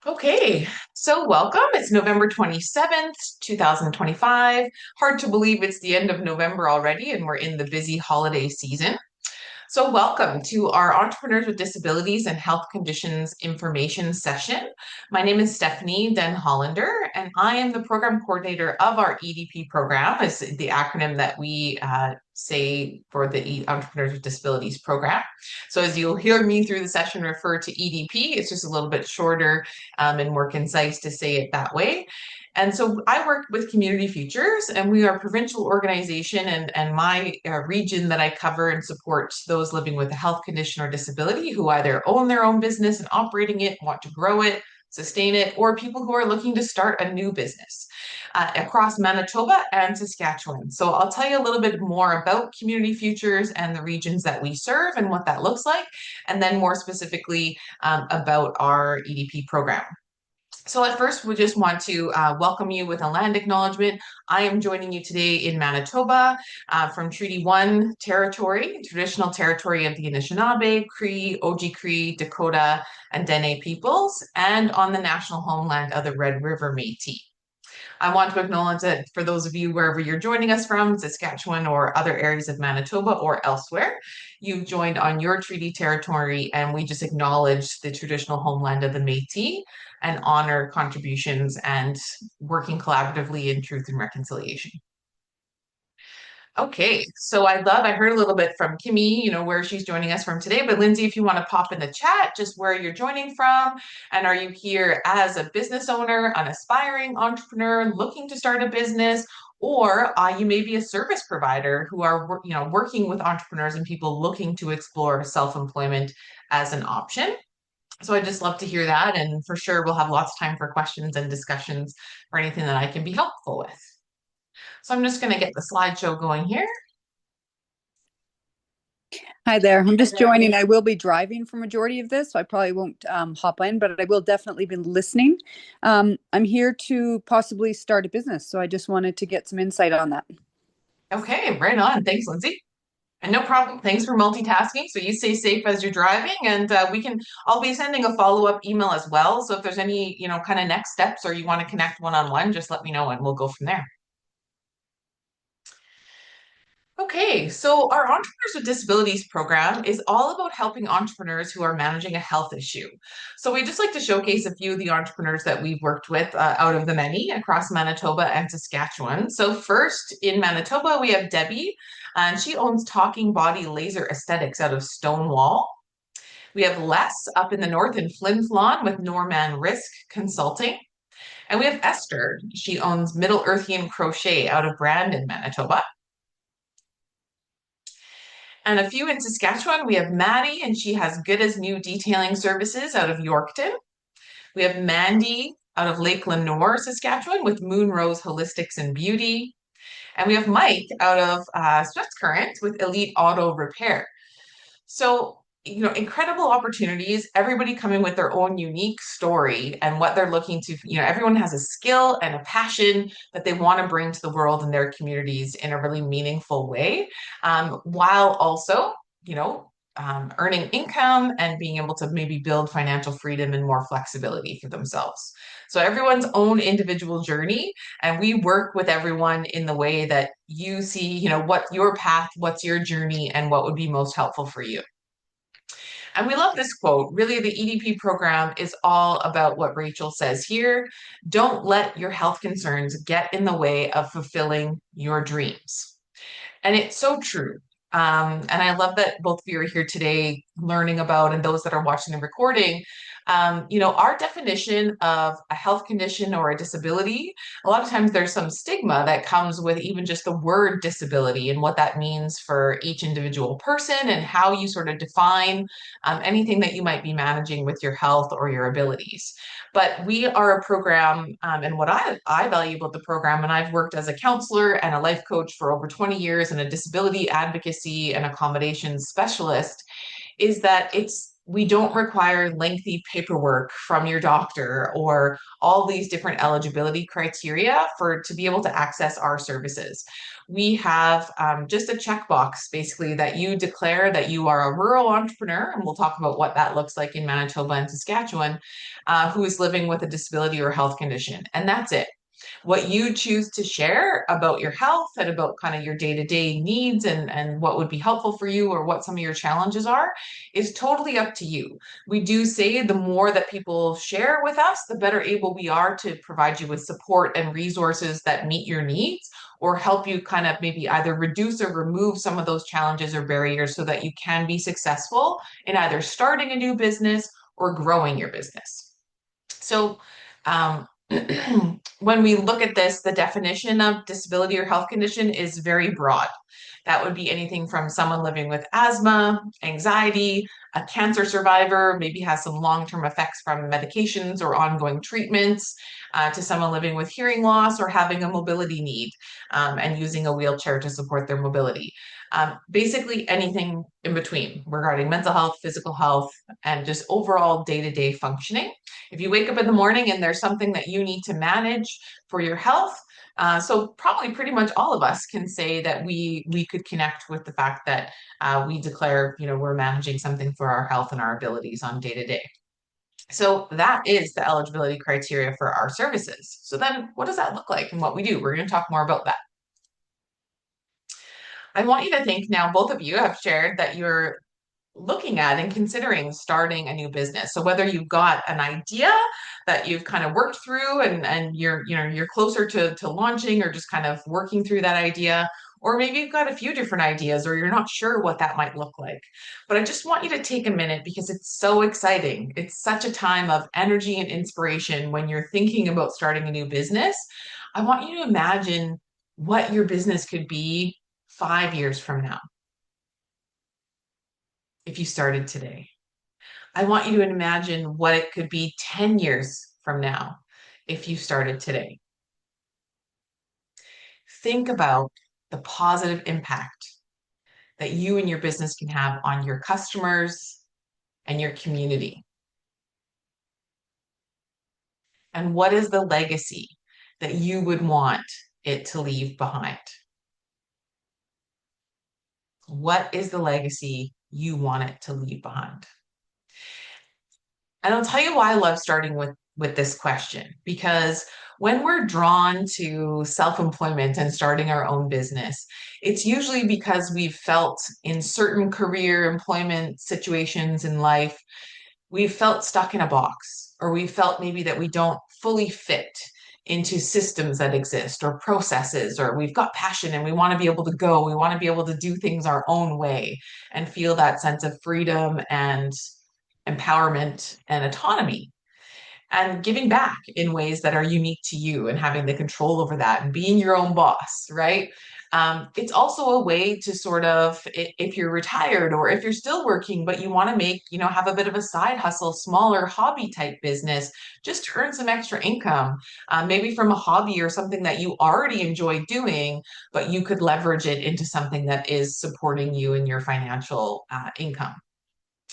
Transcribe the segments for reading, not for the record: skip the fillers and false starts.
Okay, so welcome. It's November 27th, 2025. Hard to believe it's the end of November already, and we're in the busy holiday season. So, welcome to our Entrepreneurs with Disabilities and Health Conditions Information Session. My name is Stephanie Den Hollander, and I am the program coordinator of our EDP program, is the acronym that we say for the Entrepreneurs with Disabilities program. So, as you'll hear me through the session refer to EDP, it's just a little bit shorter and more concise to say it that way. And so I work with Community Futures, and we are a provincial organization, and my region that I cover and support those living with a health condition or disability who either own their own business and operating it, want to grow it, sustain it, or people who are looking to start a new business across Manitoba and Saskatchewan. So I'll tell you a little bit more about Community Futures and the regions that we serve and what that looks like, and then more specifically about our EDP program. So at first, we just want to welcome you with a land acknowledgement. I am joining you today in Manitoba from Treaty 1 territory, traditional territory of the Anishinaabe, Cree, Oji-Cree, Dakota, and Dene peoples, and on the national homeland of the Red River Métis. I want to acknowledge that for those of you wherever you're joining us from, Saskatchewan or other areas of Manitoba or elsewhere, you've joined on your treaty territory, and we just acknowledge the traditional homeland of the Métis and honor contributions and working collaboratively in truth and reconciliation. Okay, so I heard a little bit from Kimmy, where she's joining us from today. But Lindsay, if you want to pop in the chat, just where you're joining from, and are you here as a business owner, an aspiring entrepreneur looking to start a business, or you may be a service provider who are, working with entrepreneurs and people looking to explore self-employment as an option. So I'd just love to hear that, and for sure we'll have lots of time for questions and discussions or anything that I can be helpful with. So I'm just going to get the slideshow going here. Hi there. I'm just joining. I will be driving for majority of this, so I probably won't hop in, but I will definitely be listening. I'm here to possibly start a business, so I just wanted to get some insight on that. Okay, right on. Thanks, Lindsay. And no problem. Thanks for multitasking. So you stay safe as you're driving, and I'll be sending a follow-up email as well. So if there's any, kind of next steps or you want to connect one-on-one, just let me know and we'll go from there. Okay, so our Entrepreneurs with Disabilities program is all about helping entrepreneurs who are managing a health issue. So we just like to showcase a few of the entrepreneurs that we've worked with out of the many across Manitoba and Saskatchewan. So first in Manitoba, we have Debbie, and she owns Talking Body Laser Aesthetics out of Stonewall. We have Les up in the north in Flin Flon with Norman Risk Consulting. And we have Esther. She owns Middle Earthian Crochet out of Brandon, Manitoba. And a few in Saskatchewan, we have Maddie, and she has Good as New Detailing Services out of Yorkton. We have Mandy out of Lake Lenore, Saskatchewan, with Moon Rose Holistics and Beauty. And we have Mike out of Current with Elite Auto Repair. So, incredible opportunities, everybody coming with their own unique story and what they're looking to, everyone has a skill and a passion that they want to bring to the world and their communities in a really meaningful way, while also, earning income and being able to maybe build financial freedom and more flexibility for themselves. So everyone's own individual journey, and we work with everyone in the way that you see, what your path, what's your journey, and what would be most helpful for you. And we love this quote. Really, the EDP program is all about what Rachel says here. Don't let your health concerns get in the way of fulfilling your dreams. And it's so true. And I love that both of you are here today learning about, and those that are watching the recording, our definition of a health condition or a disability, a lot of times there's some stigma that comes with even just the word disability and what that means for each individual person and how you sort of define anything that you might be managing with your health or your abilities. But we are a program, and what I value about the program, and I've worked as a counselor and a life coach for over 20 years and a disability advocacy and accommodations specialist, is that it's we don't require lengthy paperwork from your doctor or all these different eligibility criteria to be able to access our services. We have just a checkbox basically that you declare that you are a rural entrepreneur, and we'll talk about what that looks like in Manitoba and Saskatchewan, who is living with a disability or health condition. And that's it. What you choose to share about your health and about kind of your day-to-day needs and what would be helpful for you or what some of your challenges are is totally up to you. We do say the more that people share with us, the better able we are to provide you with support and resources that meet your needs or help you kind of maybe either reduce or remove some of those challenges or barriers so that you can be successful in either starting a new business or growing your business. So, when we look at this, the definition of disability or health condition is very broad. That would be anything from someone living with asthma, anxiety, a cancer survivor, maybe has some long-term effects from medications or ongoing treatments, to someone living with hearing loss or having a mobility need and using a wheelchair to support their mobility. Basically anything in between regarding mental health, physical health, and just overall day-to-day functioning. If you wake up in the morning and there's something that you need to manage for your health, so probably pretty much all of us can say that we could connect with the fact that we declare, we're managing something for our health and our abilities on day to day. So that is the eligibility criteria for our services. So then what does that look like and what we do? We're going to talk more about that. I want you to think now, both of you have shared that you're looking at and considering starting a new business. So whether you've got an idea that you've kind of worked through and you're closer to launching or just kind of working through that idea, or maybe you've got a few different ideas or you're not sure what that might look like. But I just want you to take a minute because it's so exciting. It's such a time of energy and inspiration when you're thinking about starting a new business. I want you to imagine what your business could be 5 years from now if you started today. I want you to imagine what it could be 10 years from now if you started today. Think about the positive impact that you and your business can have on your customers and your community. And what is the legacy that you would want it to leave behind? What is the legacy you want it to leave behind? And I'll tell you why I love starting with this question, because when we're drawn to self-employment and starting our own business, it's usually because we've felt in certain career employment situations in life, we've felt stuck in a box, or we felt maybe that we don't fully fit into systems that exist or processes, or we've got passion and we want to be able to go, we want to be able to do things our own way and feel that sense of freedom and empowerment and autonomy and giving back in ways that are unique to you and having the control over that and being your own boss, right? It's also a way to sort of, if you're retired or if you're still working, but you want to make, have a bit of a side hustle, smaller hobby type business, just to earn some extra income, maybe from a hobby or something that you already enjoy doing, but you could leverage it into something that is supporting you in your financial income.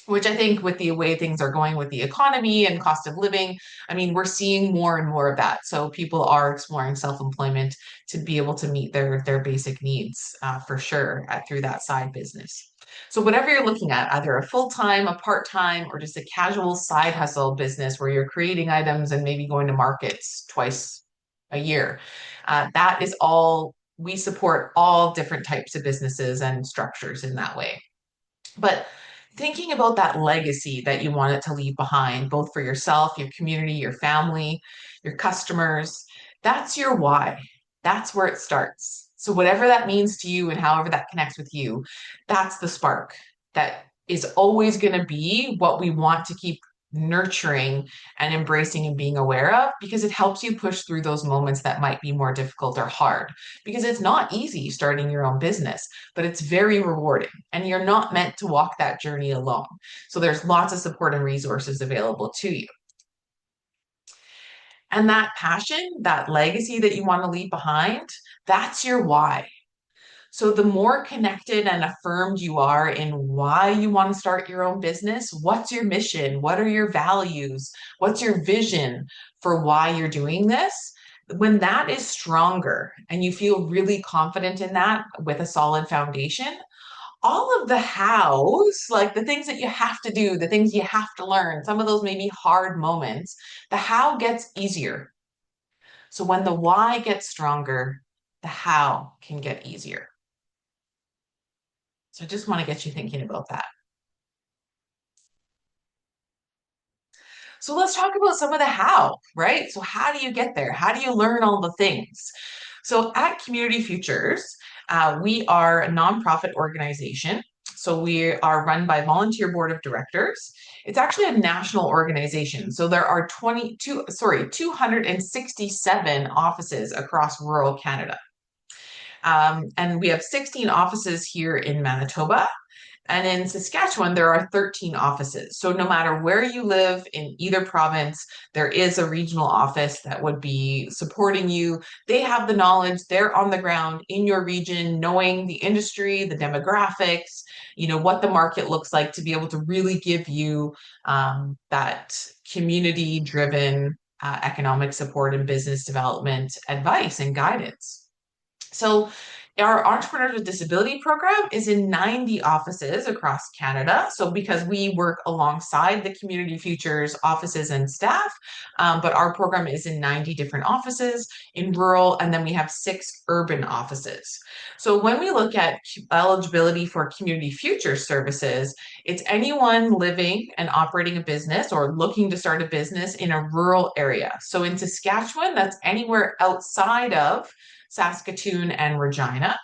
Which I think with the way things are going with the economy and cost of living, I mean, we're seeing more and more of that. So people are exploring self-employment to be able to meet their basic needs for sure through that side business. So whatever you're looking at, either a full-time, a part-time, or just a casual side hustle business where you're creating items and maybe going to markets twice a year, that is all, we support all different types of businesses and structures in that way. But thinking about that legacy that you want it to leave behind, both for yourself, your community, your family, your customers, that's your why. That's where it starts. So whatever that means to you and however that connects with you, that's the spark that is always going to be what we want to keep nurturing and embracing and being aware of, because it helps you push through those moments that might be more difficult or hard, because it's not easy starting your own business, but it's very rewarding and you're not meant to walk that journey alone. So there's lots of support and resources available to you. And that passion, that legacy that you want to leave behind, that's your why. So the more connected and affirmed you are in why you want to start your own business, what's your mission? What are your values? What's your vision for why you're doing this? When that is stronger and you feel really confident in that with a solid foundation, all of the hows, like the things that you have to do, the things you have to learn, some of those may be hard moments, the how gets easier. So when the why gets stronger, the how can get easier. So I just want to get you thinking about that. So let's talk about some of the how, right? So how do you get there? How do you learn all the things? So at Community Futures, we are a nonprofit organization. So we are run by volunteer board of directors. It's actually a national organization. So there are 267 offices across rural Canada. And we have 16 offices here in Manitoba. And in Saskatchewan, there are 13 offices. So no matter where you live in either province, there is a regional office that would be supporting you. They have the knowledge, they're on the ground in your region, knowing the industry, the demographics, what the market looks like to be able to really give you that community-driven economic support and business development advice and guidance. So our Entrepreneurs with Disability program is in 90 offices across Canada. So because we work alongside the Community Futures offices and staff, but our program is in 90 different offices in rural, and then we have 6 urban offices. So when we look at eligibility for Community Futures services, it's anyone living and operating a business or looking to start a business in a rural area. So in Saskatchewan, that's anywhere outside of Saskatoon and Regina,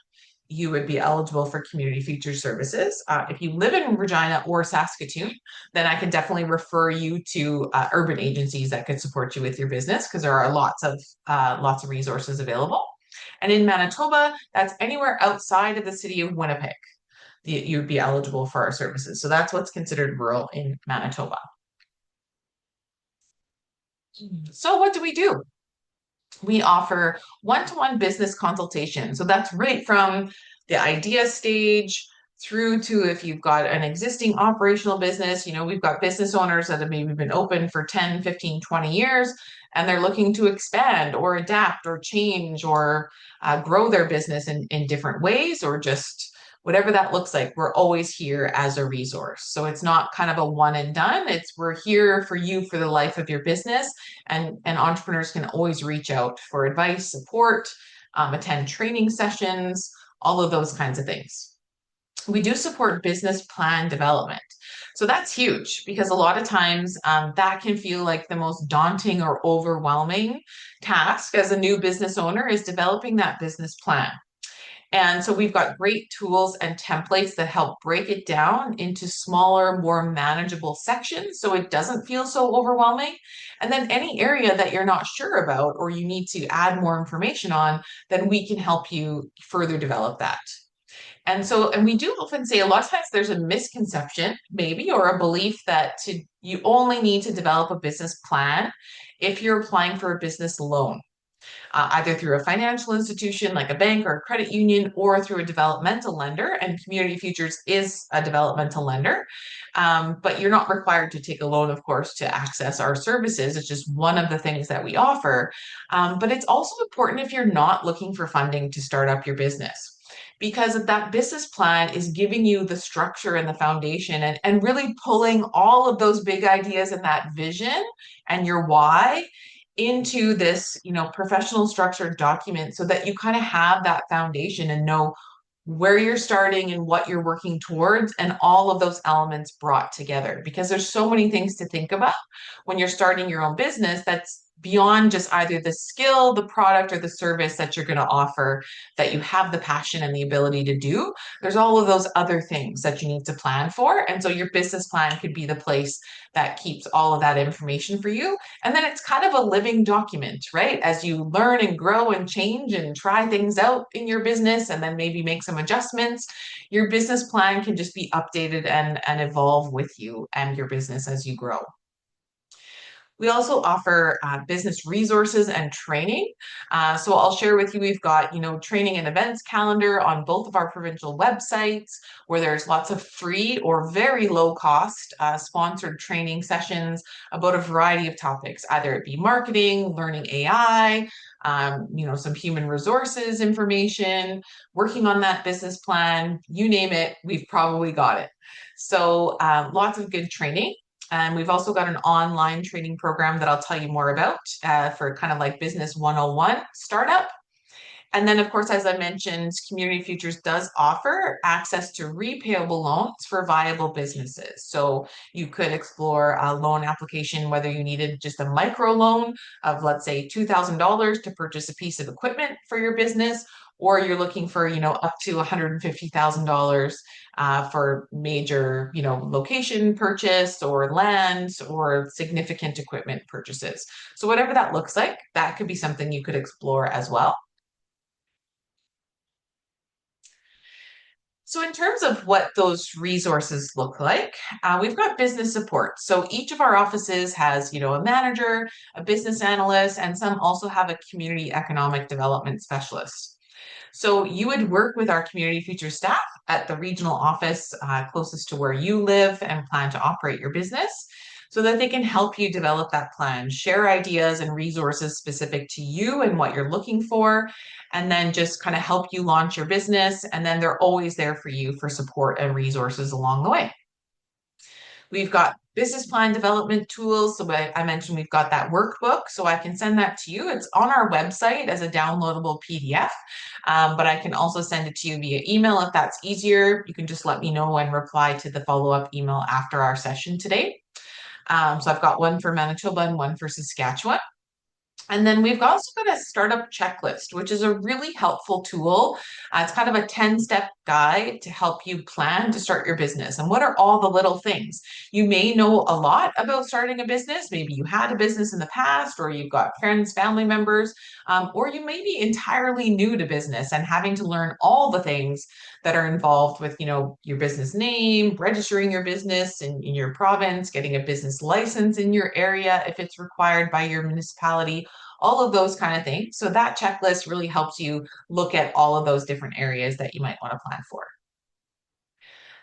you would be eligible for Community Futures services. If you live in Regina or Saskatoon, then I can definitely refer you to urban agencies that could support you with your business because there are lots of resources available. And in Manitoba, that's anywhere outside of the city of Winnipeg. You'd be eligible for our services. So that's what's considered rural in Manitoba. So what do we do? We offer one-to-one business consultation. So that's right from the idea stage through to if you've got an existing operational business. We've got business owners that have maybe been open for 10, 15, 20 years, and they're looking to expand or adapt or change or grow their business in different ways, or just whatever that looks like. We're always here as a resource. So it's not kind of a one and done. We're here for you for the life of your business, and entrepreneurs can always reach out for advice, support, attend training sessions, all of those kinds of things. We do support business plan development. So that's huge because a lot of times that can feel like the most daunting or overwhelming task as a new business owner is developing that business plan. And so we've got great tools and templates that help break it down into smaller, more manageable sections so it doesn't feel so overwhelming. And then any area that you're not sure about or you need to add more information on, then we can help you further develop that. And we do often say a lot of times there's a misconception, maybe, or a belief that you only need to develop a business plan if you're applying for a business loan. Either through a financial institution like a bank or a credit union, or through a developmental lender. And Community Futures is a developmental lender. But you're not required to take a loan, of course, to access our services. It's just one of the things that we offer. But it's also important if you're not looking for funding to start up your business, because that business plan is giving you the structure and the foundation, and really pulling all of those big ideas and that vision and your why into this, professional structured document so that you kind of have that foundation and know where you're starting and what you're working towards, and all of those elements brought together, because there's so many things to think about when you're starting your own business that's beyond just either the skill, the product, or the service that you're going to offer that you have the passion and the ability to do. There's all of those other things that you need to plan for. And so your business plan could be the place that keeps all of that information for you. And then it's kind of a living document, right? As you learn and grow and change and try things out in your business and then maybe make some adjustments, your business plan can just be updated and evolve with you and your business as you grow. We also offer business resources and training. So I'll share with you, we've got, training and events calendar on both of our provincial websites where there's lots of free or very low cost sponsored training sessions about a variety of topics, either it be marketing, learning AI, some human resources information, working on that business plan, you name it, we've probably got it. So lots of good training. And we've also got an online training program that I'll tell you more about for kind of like Business 101 startup. And then, of course, as I mentioned, Community Futures does offer access to repayable loans for viable businesses. So you could explore a loan application, whether you needed just a micro loan of, let's say, $2,000 to purchase a piece of equipment for your business, or you're looking for, up to $150,000 for major, location purchase or land or significant equipment purchases. So whatever that looks like, that could be something you could explore as well. So in terms of what those resources look like, we've got business support. So each of our offices has, a manager, a business analyst, and some also have a community economic development specialist. So you would work with our Community Futures staff at the regional office closest to where you live and plan to operate your business so that they can help you develop that plan, share ideas and resources specific to you and what you're looking for, and then just kind of help you launch your business. And then they're always there for you for support and resources along the way. We've got business plan development tools. So I mentioned we've got that workbook, so I can send that to you. It's on our website as a downloadable PDF, but I can also send it to you via email if that's easier. You can just let me know and reply to the follow-up email after our session today. So I've got one for Manitoba and one for Saskatchewan. And then we've also got a startup checklist, which is a really helpful tool. It's kind of a 10-step guide to help you plan to start your business. And what are all the little things? You may know a lot about starting a business. Maybe you had a business in the past, or you've got friends, family members, or you may be entirely new to business and having to learn all the things that are involved with, your business name, registering your business in your province, getting a business license in your area if it's required by your municipality, all of those kind of things. So that checklist really helps you look at all of those different areas that you might want to plan for.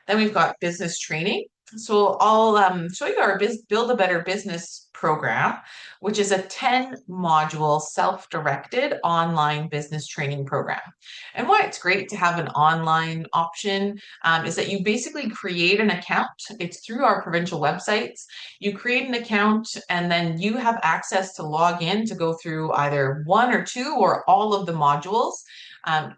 Then we've got business training. So I'll show you our Build a Better Business program, which is a 10-module self-directed online business training program. And why it's great to have an online option is that you basically create an account. It's through our provincial websites. You create an account and then you have access to log in to go through either one or two or all of the modules.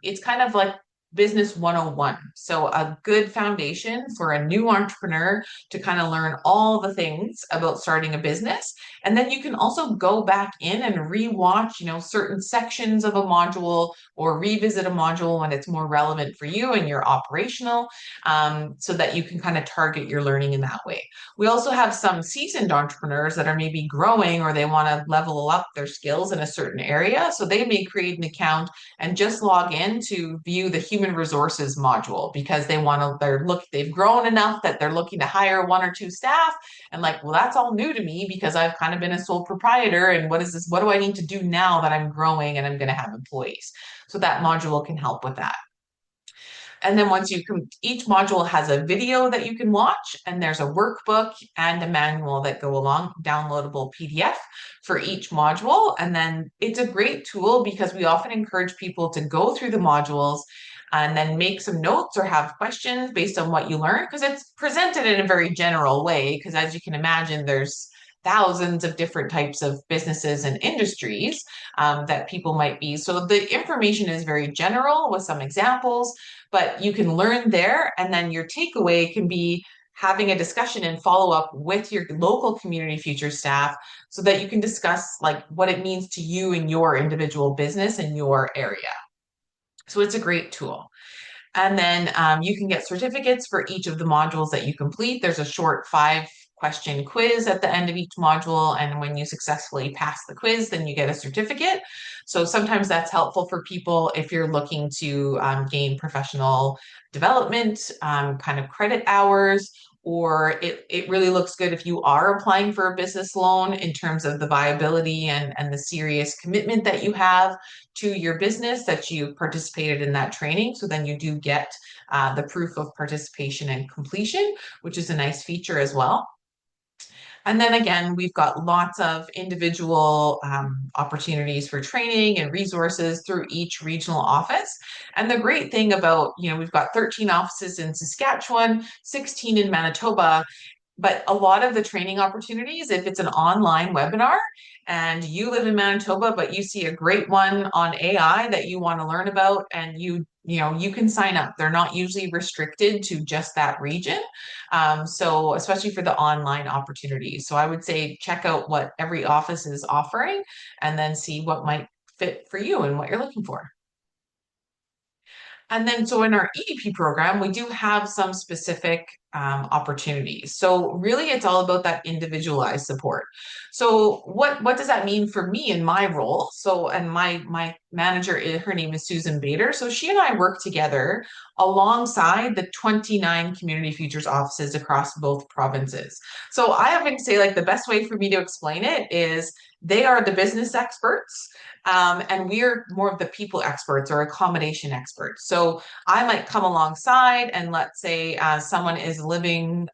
It's kind of like Business 101. So a good foundation for a new entrepreneur to kind of learn all the things about starting a business. And then you can also go back in and rewatch, certain sections of a module or revisit a module when it's more relevant for you and you're operational, so that you can kind of target your learning in that way. We also have some seasoned entrepreneurs that are maybe growing or they want to level up their skills in a certain area. So they may create an account and just log in to view the human resources module because they've grown enough that they're looking to hire one or two staff and well, that's all new to me because I've kind of been a sole proprietor. And what is this? What do I need to do now that I'm growing and I'm going to have employees? So that module can help with that. And then each module has a video that you can watch, and there's a workbook and a manual that go along, downloadable PDF for each module. And then it's a great tool because we often encourage people to go through the modules and then make some notes or have questions based on what you learn, because it's presented in a very general way, because as you can imagine, there's thousands of different types of businesses and industries that people might be. So the information is very general with some examples, but you can learn there. And then your takeaway can be having a discussion and follow up with your local Community Futures staff so that you can discuss what it means to you and your individual business in your area. So it's a great tool. And then you can get certificates for each of the modules that you complete. There's a short 5-question quiz at the end of each module. And when you successfully pass the quiz, then you get a certificate. So sometimes that's helpful for people if you're looking to gain professional development, kind of credit hours, or it really looks good if you are applying for a business loan in terms of the viability and the serious commitment that you have to your business, that you participated in that training. So then you do get the proof of participation and completion, which is a nice feature as well. And then again, we've got lots of individual opportunities for training and resources through each regional office. And the great thing about, we've got 13 offices in Saskatchewan, 16 in Manitoba, but a lot of the training opportunities, if it's an online webinar and you live in Manitoba, but you see a great one on AI that you want to learn about, and you can sign up. They're not usually restricted to just that region. So especially for the online opportunities. So I would say check out what every office is offering and then see what might fit for you and what you're looking for. And then, so in our EDP program, we do have some specific opportunities. So really, it's all about that individualized support. So what does that mean for me in my role? So, and my manager, her name is Susan Bader. So she and I work together alongside the 29 Community Futures offices across both provinces. So I often say, like, the best way for me to explain it is they are the business experts, and we're more of the people experts or accommodation experts. So I might come alongside, and let's say someone is living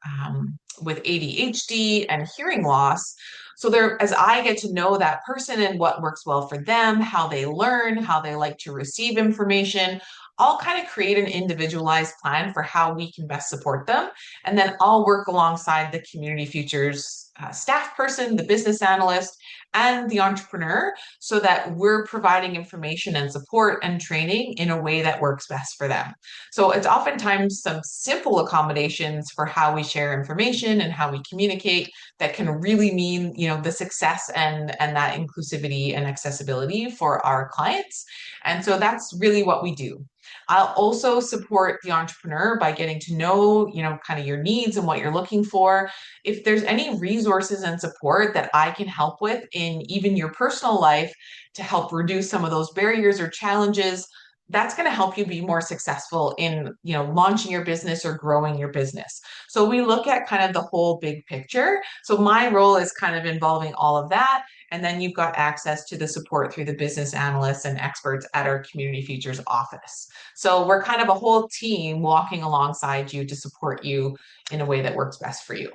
with ADHD and hearing loss. So there, as I get to know that person and what works well for them, how they learn, how they like to receive information, I'll kind of create an individualized plan for how we can best support them. And then I'll work alongside the Community Futures staff person, the business analyst, and the entrepreneur, so that we're providing information and support and training in a way that works best for them. So it's oftentimes some simple accommodations for how we share information and how we communicate that can really mean, the success and that inclusivity and accessibility for our clients. And so that's really what we do. I'll also support the entrepreneur by getting to know, kind of your needs and what you're looking for. If there's any resources and support that I can help with in even your personal life to help reduce some of those barriers or challenges, that's going to help you be more successful in, launching your business or growing your business. So we look at kind of the whole big picture. So my role is kind of involving all of that. And then you've got access to the support through the business analysts and experts at our Community Futures office. So we're kind of a whole team walking alongside you to support you in a way that works best for you.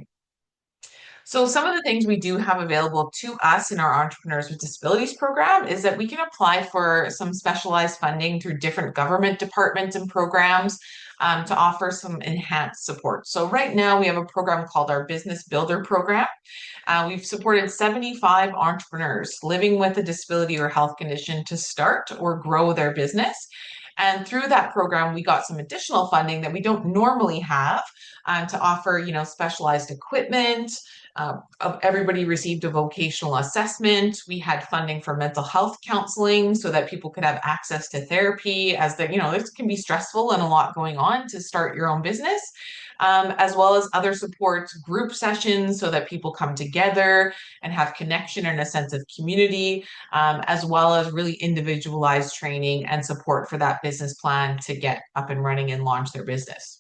So some of the things we do have available to us in our Entrepreneurs with Disabilities program is that we can apply for some specialized funding through different government departments and programs to offer some enhanced support. So right now we have a program called our Business Builder program. We've supported 75 entrepreneurs living with a disability or health condition to start or grow their business. And through that program, we got some additional funding that we don't normally have to offer, specialized equipment. Everybody received a vocational assessment. We had funding for mental health counseling so that people could have access to therapy, as this can be stressful and a lot going on to start your own business. As well as other supports, group sessions so that people come together and have connection and a sense of community, as well as really individualized training and support for that business plan to get up and running and launch their business.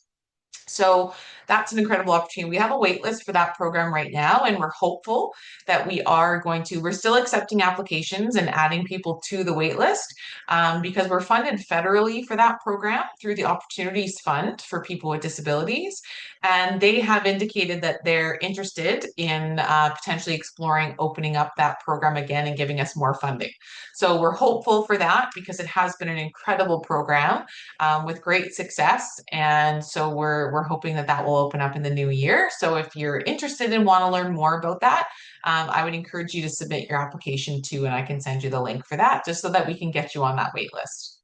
So that's an incredible opportunity. We have a wait list for that program right now, and we're hopeful that we're still accepting applications and adding people to the wait list because we're funded federally for that program through the Opportunities Fund for people with disabilities. And they have indicated that they're interested in potentially exploring opening up that program again and giving us more funding. So we're hopeful for that because it has been an incredible program with great success. And so we're hoping that will open up in the new year. So if you're interested and want to learn more about that, I would encourage you to submit your application too, and I can send you the link for that just so that we can get you on that wait list.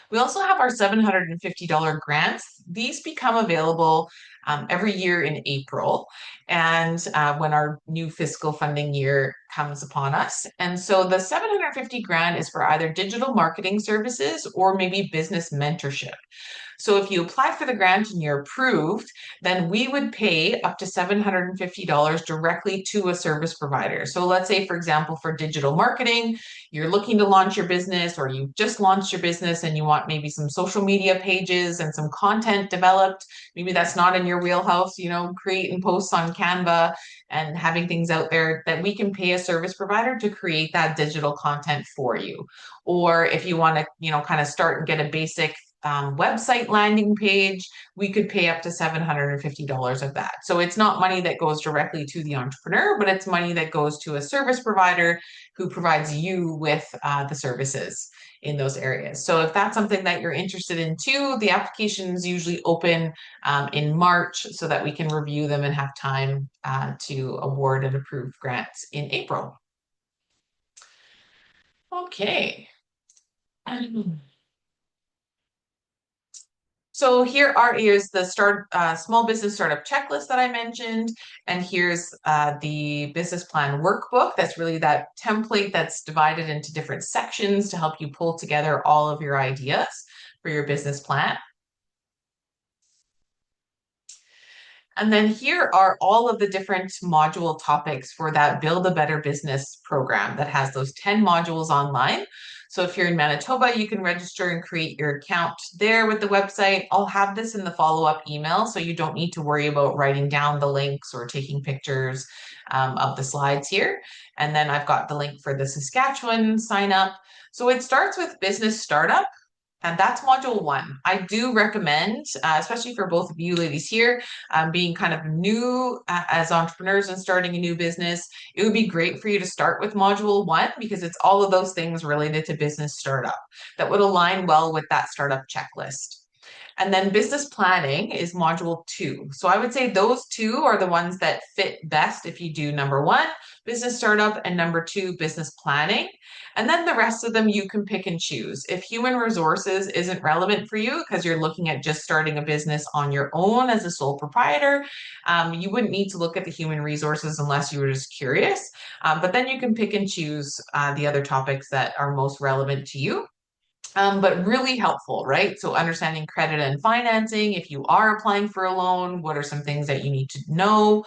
We also have our $750 grants. These become available every year in April, and when our new fiscal funding year comes upon us. And so the 750 grant is for either digital marketing services or maybe business mentorship. So if you apply for the grant and you're approved, then we would pay up to $750 directly to a service provider. So let's say, for example, for digital marketing, you're looking to launch your business, or you've just launched your business and you want maybe some social media pages and some content developed. Maybe that's not in your wheelhouse, create and post on Canva and having things out there, that we can pay a service provider to create that digital content for you. Or if you want to, kind of start and get a basic website landing page, we could pay up to $750 of that. So it's not money that goes directly to the entrepreneur, but it's money that goes to a service provider who provides you with the services in those areas. So if that's something that you're interested in too, the applications usually open in March so that we can review them and have time to award and approve grants in April. Okay. So here's the small business startup checklist that I mentioned, and here's the business plan workbook. That's really that template that's divided into different sections to help you pull together all of your ideas for your business plan. And then here are all of the different module topics for that Build a Better Business program that has those 10 modules online. So if you're in Manitoba, you can register and create your account there with the website. I'll have this in the follow-up email, so you don't need to worry about writing down the links or taking pictures of the slides here. And then I've got the link for the Saskatchewan sign up. So it starts with business startup. And that's module 1. I do recommend, especially for both of you ladies here, being kind of new as entrepreneurs and starting a new business, it would be great for you to start with module 1, because it's all of those things related to business startup that would align well with that startup checklist. And then business planning is module 2. So I would say those two are the ones that fit best if you do number 1, business startup, and number 2, business planning. And then the rest of them you can pick and choose. If human resources isn't relevant for you because you're looking at just starting a business on your own as a sole proprietor, you wouldn't need to look at the human resources unless you were just curious. But then you can pick and choose the other topics that are most relevant to you. But really helpful, right? So understanding credit and financing, if you are applying for a loan, what are some things that you need to know?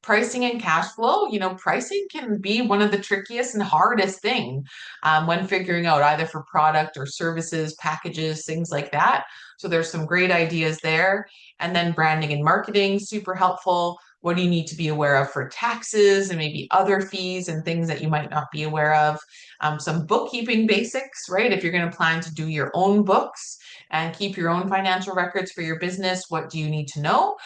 Pricing and cash flow, pricing can be one of the trickiest and hardest thing when figuring out either for product or services, packages, things like that. So there's some great ideas there. And then branding and marketing, super helpful. What do you need to be aware of for taxes and maybe other fees and things that you might not be aware of? Some bookkeeping basics, right? If you're going to plan to do your own books and keep your own financial records for your business, what do you need to know?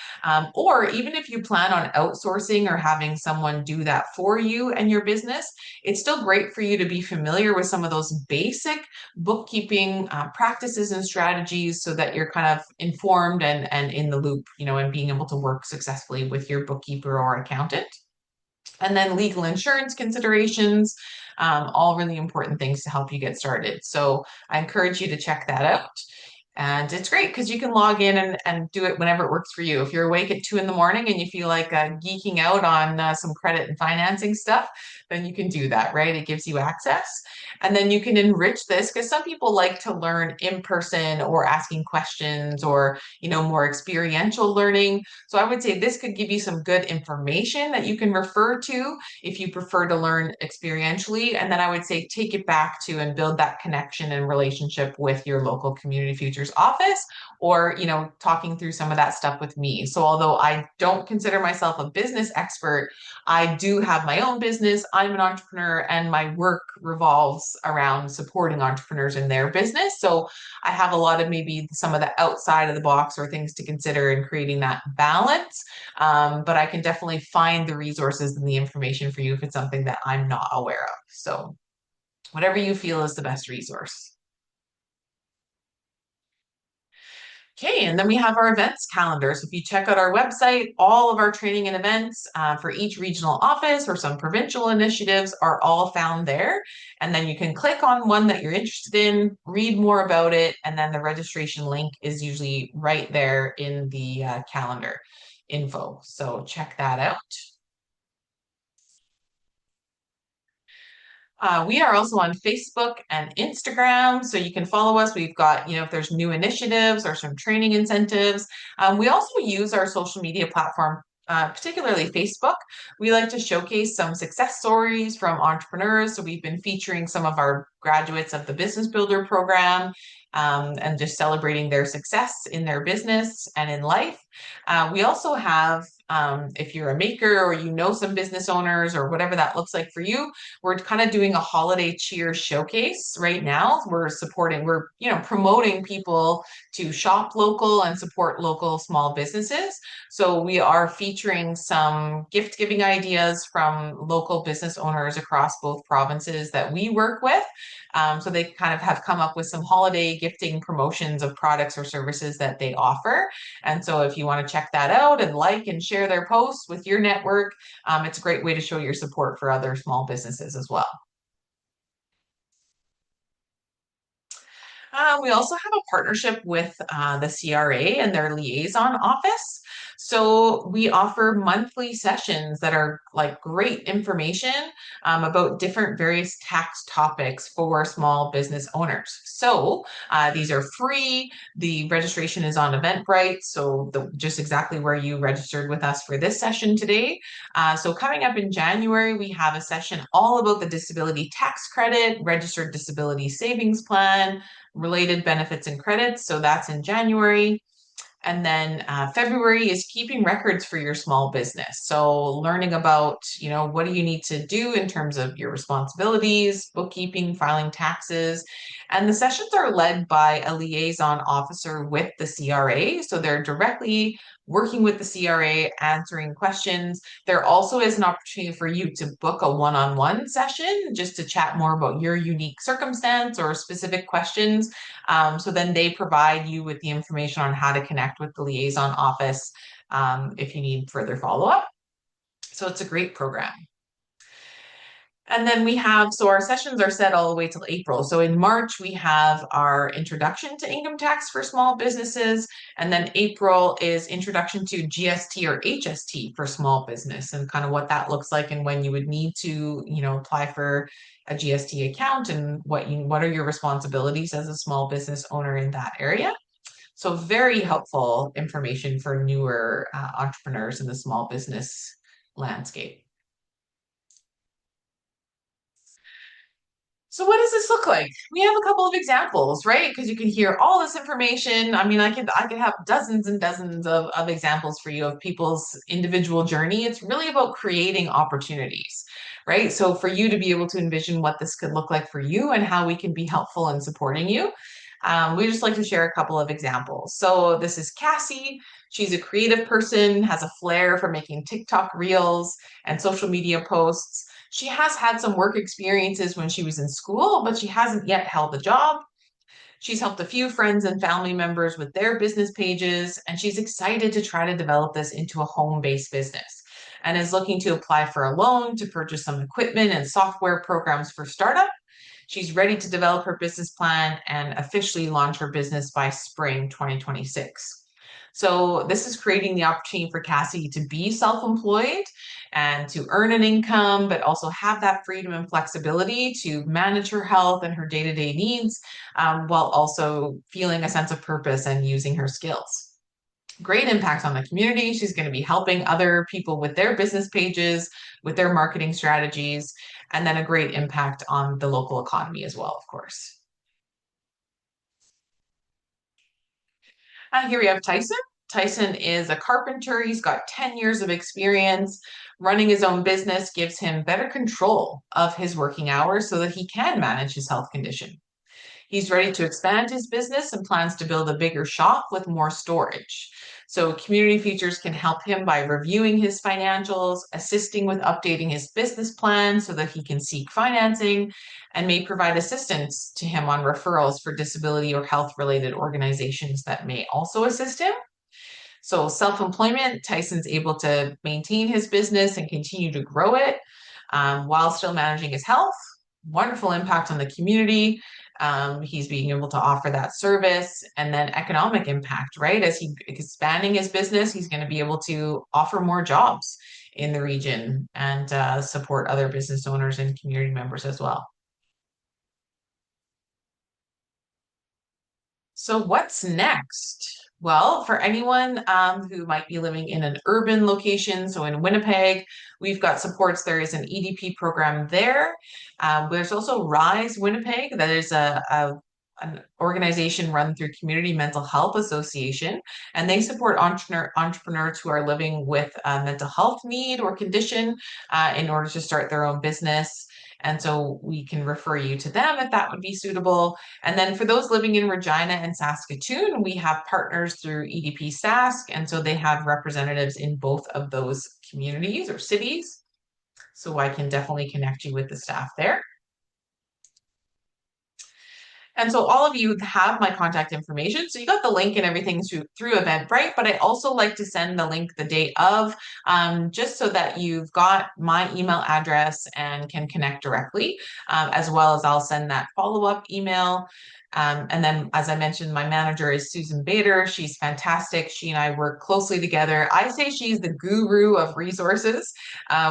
Or even if you plan on outsourcing or having someone do that for you and your business, it's still great for you to be familiar with some of those basic bookkeeping practices and strategies so that you're kind of informed and in the loop, and being able to work successfully with your bookkeeper or accountant. And then legal insurance considerations, all really important things to help you get started. So I encourage you to check that out. And it's great because you can log in and do it whenever it works for you. If you're awake at 2 a.m. and you feel like geeking out on some credit and financing stuff, then you can do that, right? It gives you access. And then you can enrich this because some people like to learn in person or asking questions or, more experiential learning. So I would say this could give you some good information that you can refer to if you prefer to learn experientially. And then I would say take it back to and build that connection and relationship with your local community futures office, or talking through some of that stuff with me. So although I don't consider myself a business expert, I do have my own business. I'm an entrepreneur and my work revolves around supporting entrepreneurs in their business. So I have a lot of maybe some of the outside of the box or things to consider in creating that balance. But I can definitely find the resources and the information for you if it's something that I'm not aware of. So whatever you feel is the best resource. Okay, and then we have our events calendar. So if you check out our website, all of our training and events for each regional office or some provincial initiatives are all found there. And then you can click on one that you're interested in, read more about it, and then the registration link is usually right there in the calendar info. So check that out. We are also on Facebook and Instagram, so you can follow us. We've got, if there's new initiatives or some training incentives. We also use our social media platform, particularly Facebook. We like to showcase some success stories from entrepreneurs. So we've been featuring some of our graduates of the Business Builder program, and just celebrating their success in their business and in life. We also have, if you're a maker or some business owners or whatever that looks like for you, we're kind of doing a holiday cheer showcase right now. We're promoting people to shop local and support local small businesses. So we are featuring some gift giving ideas from local business owners across both provinces that we work with. So they kind of have come up with some holiday gifting promotions of products or services that they offer. And so if you want to check that out and like and share their posts with your network, it's a great way to show your support for other small businesses as well. We also have a partnership with the CRA and their liaison office. So we offer monthly sessions that are like great information about different various tax topics for small business owners. So these are free. The registration is on Eventbrite. So just exactly where you registered with us for this session today. So coming up in January, we have a session all about the disability tax credit, registered disability savings plan, related benefits and credits. So that's in January. And then February is keeping records for your small business. So learning about, what do you need to do in terms of your responsibilities, bookkeeping, filing taxes. And the sessions are led by a liaison officer with the CRA. So they're directly working with the CRA, answering questions. There also is an opportunity for you to book a one-on-one session just to chat more about your unique circumstance or specific questions. So then they provide you with the information on how to connect with the liaison office if you need further follow-up. So it's a great program. And then our sessions are set all the way till April. So in March, we have our introduction to income tax for small businesses. And then April is introduction to GST or HST for small business and kind of what that looks like and when you would need to, apply for a GST account and what are your responsibilities as a small business owner in that area. So very helpful information for newer entrepreneurs in the small business landscape. So what does this look like? We have a couple of examples, right? Because you can hear all this information. I mean, I could have dozens and dozens of examples for you of people's individual journey. It's really about creating opportunities, right? So for you to be able to envision what this could look like for you and how we can be helpful in supporting you. We just like to share a couple of examples. So this is Cassie. She's a creative person, has a flair for making TikTok reels and social media posts. She has had some work experiences when she was in school, but she hasn't yet held a job. She's helped a few friends and family members with their business pages, and she's excited to try to develop this into a home-based business and is looking to apply for a loan to purchase some equipment and software programs for startup. She's ready to develop her business plan and officially launch her business by spring 2026. So this is creating the opportunity for Cassie to be self-employed and to earn an income, but also have that freedom and flexibility to manage her health and her day-to-day needs, while also feeling a sense of purpose and using her skills. Great impact on the community. She's going to be helping other people with their business pages, with their marketing strategies, and then a great impact on the local economy as well, of course. Here we have Tyson. Tyson is a carpenter. He's got 10 years of experience. Running his own business gives him better control of his working hours so that he can manage his health condition. He's ready to expand his business and plans to build a bigger shop with more storage. So community features can help him by reviewing his financials, assisting with updating his business plan so that he can seek financing, and may provide assistance to him on referrals for disability or health related organizations that may also assist him. So self-employment, Tyson's able to maintain his business and continue to grow it while still managing his health. Wonderful impact on the community. He's being able to offer that service, and then economic impact, right? As he's expanding his business, he's going to be able to offer more jobs in the region and support other business owners and community members as well. So what's next? Well, for anyone who might be living in an urban location, so in Winnipeg, we've got supports. There is an EDP program there. There's also Rise Winnipeg. That is an organization run through Community Mental Health Association, and they support entrepreneurs who are living with a mental health need or condition in order to start their own business. And so we can refer you to them if that would be suitable. And then for those living in Regina and Saskatoon, we have partners through EDP Sask. And so they have representatives in both of those communities or cities. So I can definitely connect you with the staff there. And so all of you have my contact information. So you got the link and everything through Eventbrite, but I also like to send the link the day of, just so that you've got my email address and can connect directly, as well as I'll send that follow-up email. And then, as I mentioned, my manager is Susan Bader. She's fantastic. She and I work closely together. I say she's the guru of resources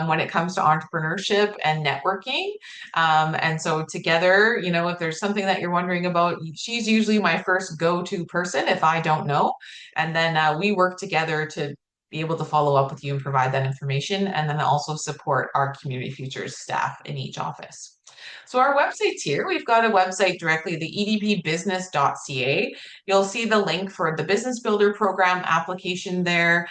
when it comes to entrepreneurship and networking. And so together, if there's something that you're wondering about, she's usually my first go-to person if I don't know. And then we work together to be able to follow up with you and provide that information, and then also support our Community Futures staff in each office. So our website's here. We've got a website directly, the edpbusiness.ca. You'll see the link for the Business Builder Program application there.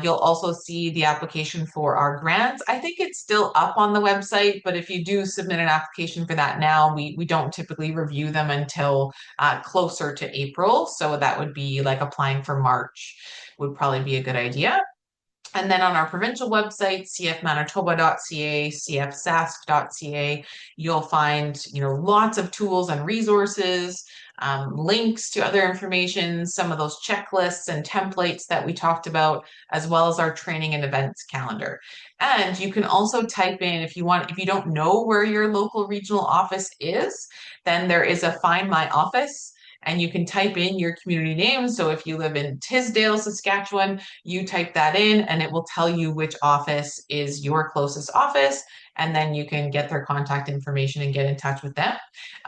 You'll also see the application for our grants. I think it's still up on the website, but if you do submit an application for that now, we don't typically review them until closer to April. So that would be like applying for March would probably be a good idea. And then on our provincial website, cfmanitoba.ca, cfsask.ca, you'll find, lots of tools and resources, links to other information, some of those checklists and templates that we talked about, as well as our training and events calendar. And you can also type in, if you don't know where your local regional office is, then there is a Find My Office. And you can type in your community name. So if you live in Tisdale, Saskatchewan, you type that in and it will tell you which office is your closest office. And then you can get their contact information and get in touch with them.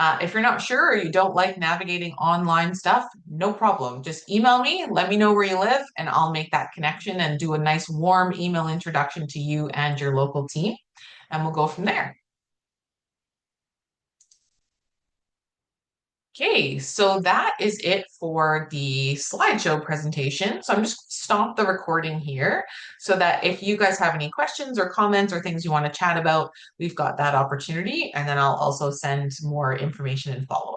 If you're not sure or you don't like navigating online stuff, no problem. Just email me, let me know where you live, and I'll make that connection and do a nice warm email introduction to you and your local team. And we'll go from there. Okay, so that is it for the slideshow presentation. So I'm just stop the recording here so that if you guys have any questions or comments or things you want to chat about, we've got that opportunity. And then I'll also send more information and follow up.